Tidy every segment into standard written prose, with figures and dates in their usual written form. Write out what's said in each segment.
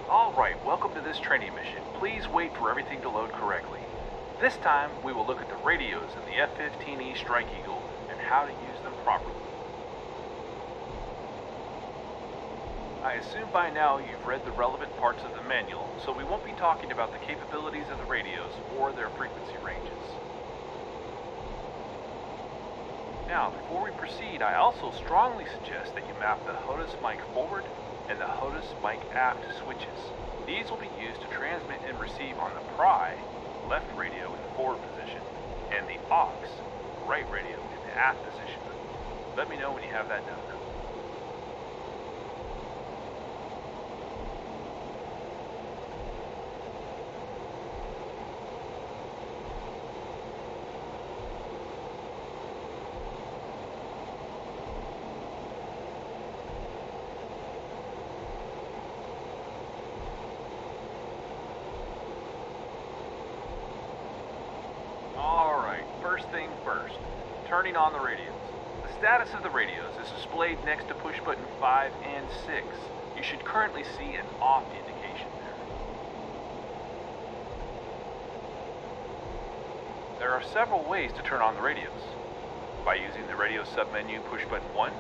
Alright, welcome to this training mission. Please wait for everything to load correctly. This time, we will look at the radios in the F-15E Strike Eagle and how to use them properly. I assume by now you've read the relevant parts of the manual, so we won't be talking about the capabilities of the radios or their frequency ranges. Now, before we proceed, I also strongly suggest that you map the HOTUS mic forward and the HOTUS mic aft switches. These will be used to transmit and receive on the PRI, left radio in the forward position, and the AUX, right radio in the aft position. Let me know when you have that done. Alright, first thing first, turning on the radios. The status of the radios is displayed next to push button 5 and 6. You should currently see an off indication there. There are several ways to turn on the radios. By using the radio submenu push button 1,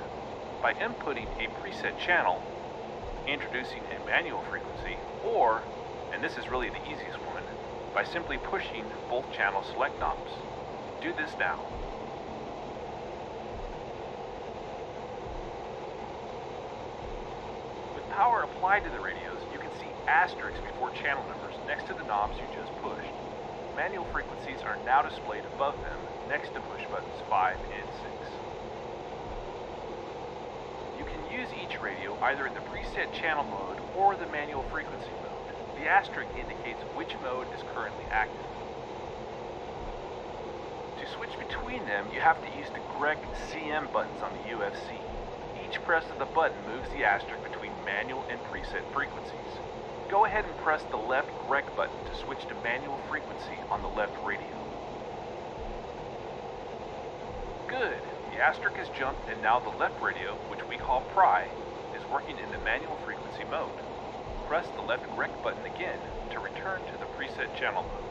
by inputting a preset channel, introducing a manual frequency, or, and this is really the easiest one, by simply pushing both channel select knobs. Do this now. With power applied to the radios, you can see asterisks before channel numbers next to the knobs you just pushed. Manual frequencies are now displayed above them next to push buttons 5 and 6. You can use each radio either in the preset channel mode or the manual frequency mode. The asterisk indicates which mode is currently active. To switch between them, you have to use the GREC CM buttons on the UFC. Each press of the button moves the asterisk between manual and preset frequencies. Go ahead and press the left GREC button to switch to manual frequency on the left radio. Good! The asterisk has jumped and now the left radio, which we call PRI, is working in the manual frequency mode. Press the left GREC button again to return to the preset channel mode.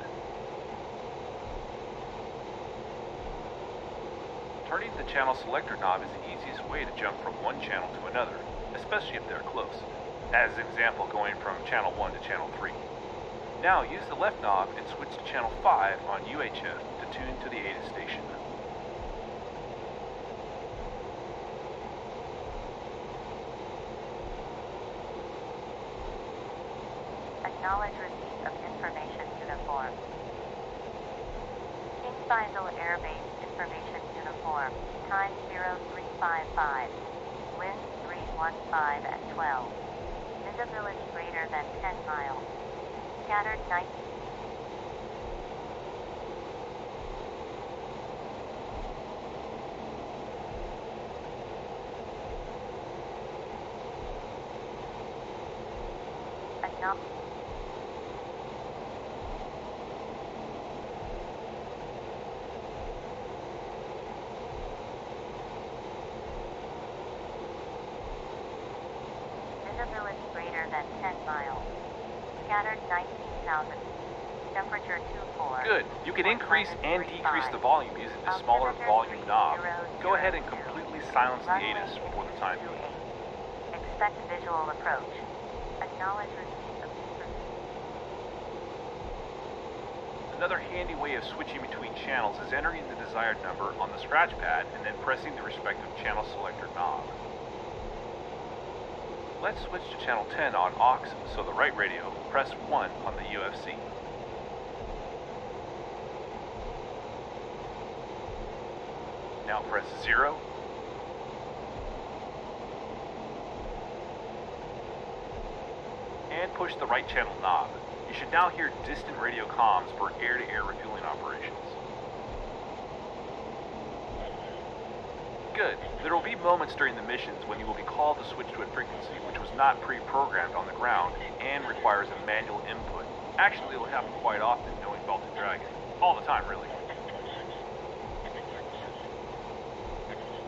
Turning the channel selector knob is the easiest way to jump from one channel to another, especially if they're close, as an example going from channel 1 to channel 3. Now use the left knob and switch to channel 5 on UHF to tune to the ATA station. Acknowledge receipt of information uniform. King Faisal Air Base Information Uniform, time 0355, winds 315 at 12, visibility greater than 10 miles, scattered night. Acknowledge. Visibility greater than 10 miles. Scattered 19,000 feet. Temperature 24. Good. You can increase and decrease the volume using the smaller volume knob. Go ahead and completely silence the ATIS for the time being. Expect visual approach. Acknowledge receipt of information. Another handy way of switching between channels is entering the desired number on the scratch pad and then pressing the respective channel selector knob. Let's switch to channel 10 on AUX, so the right radio, press 1 on the UFC. Now press 0. And push the right channel knob. You should now hear distant radio comms for air-to-air refueling operations. Good. There will be moments during the missions when you will be called to switch to a frequency which was not pre-programmed on the ground and requires a manual input. Actually, it will happen quite often knowing Baltic Dragon. All the time, really.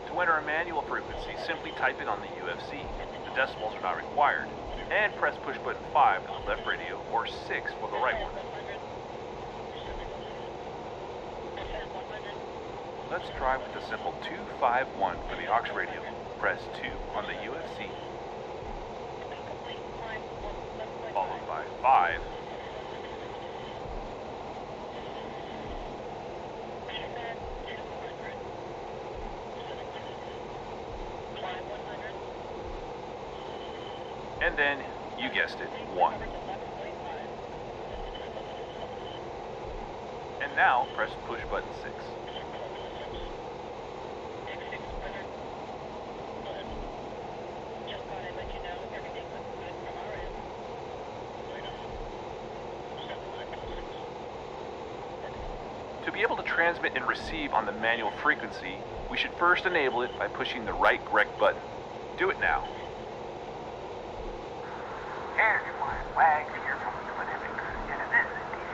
To To enter a manual frequency, simply type it on the UFC. The decimals are not required. And press push button 5 for the left radio or 6 for the right one. Let's try with the simple 251 for the aux radio. Press 2 on the UFC, followed by 5, and then, you guessed it, 1. And now, press push button 6. To be able to transmit and receive on the manual frequency, we should first enable it by pushing the right correct button. Do it now.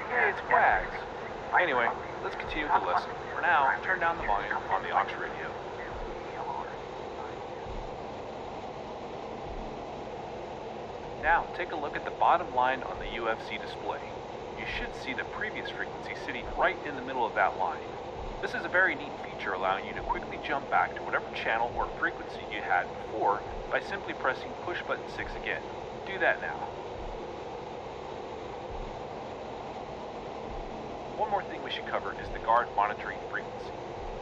Hey, it's Wags. Anyway, let's continue with the lesson. For now, turn down the volume on the aux radio. Now, take a look at the bottom line on the UFC display. You should see the previous frequency sitting right in the middle of that line. This is a very neat feature allowing you to quickly jump back to whatever channel or frequency you had before by simply pressing push button 6 again. Do that now. One more thing we should cover is the guard monitoring frequency.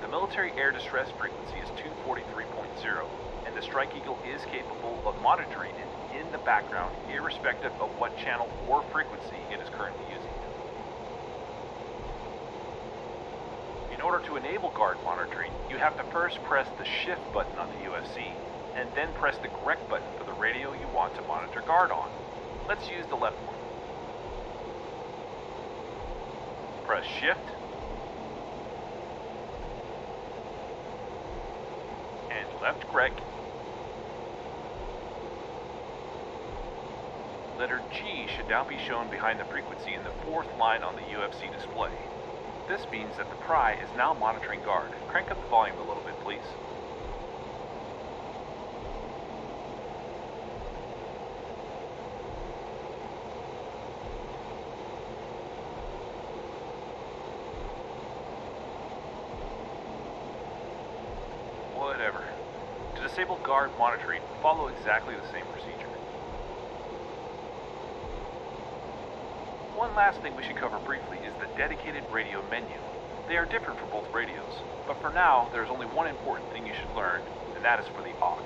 The military air distress frequency is 243.0, and the Strike Eagle is capable of monitoring it in the background, irrespective of what channel or frequency it is currently using. In order to enable guard monitoring, you have to first press the shift button on the UFC, and then press the correct button for the radio you want to monitor guard on. Let's use the left one. Press shift, and left correct. Letter G should now be shown behind the frequency in the fourth line on the UFC display. This means that the pry is now monitoring guard. Crank up the volume a little bit, please. Whatever. To disable guard monitoring, follow exactly the same procedure. One last thing we should cover briefly is the dedicated radio menu. They are different for both radios, but for now, there's only one important thing you should learn, and that is for the aux.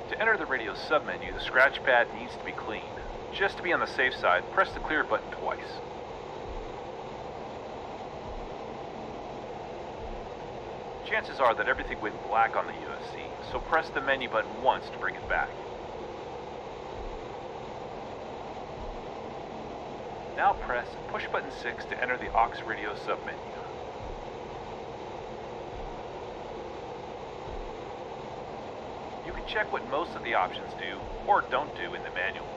To enter the radio's submenu, the scratch pad needs to be clean. Just to be on the safe side, press the clear button twice. Chances are that everything went black on the UFC, so press the menu button once to bring it back. Now press push button 6 to enter the aux radio submenu. You can check what most of the options do or don't do in the manual.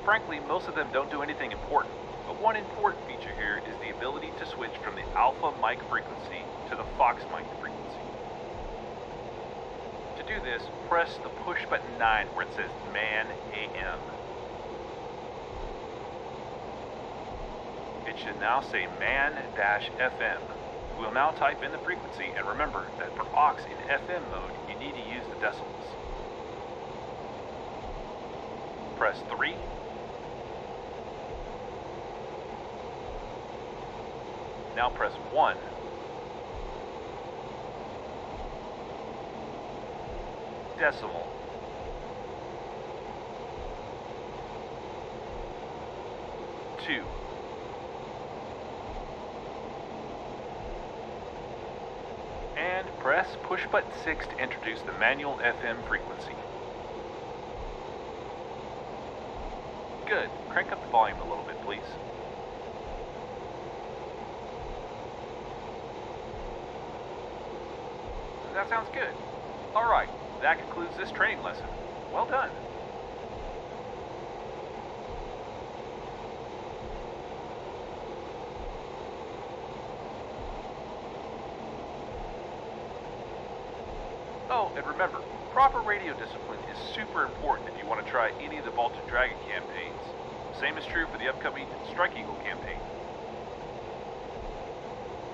Frankly, most of them don't do anything important, but one important feature here is the ability to switch from the alpha mic frequency to the Fox mic frequency. To do this, press the push button 9 where it says Man AM. It should now say man-FM. We'll now type in the frequency, and remember that for aux in FM mode, you need to use the decimals. Press 3. Now press 1. Decimal. 2. And press push button 6 to introduce the manual FM frequency. Good. Crank up the volume a little bit, please. That sounds good. Alright, that concludes this training lesson. Well done. Oh, and remember, proper radio discipline is super important if you want to try any of the Baltic Dragon campaigns. Same is true for the upcoming Strike Eagle campaign.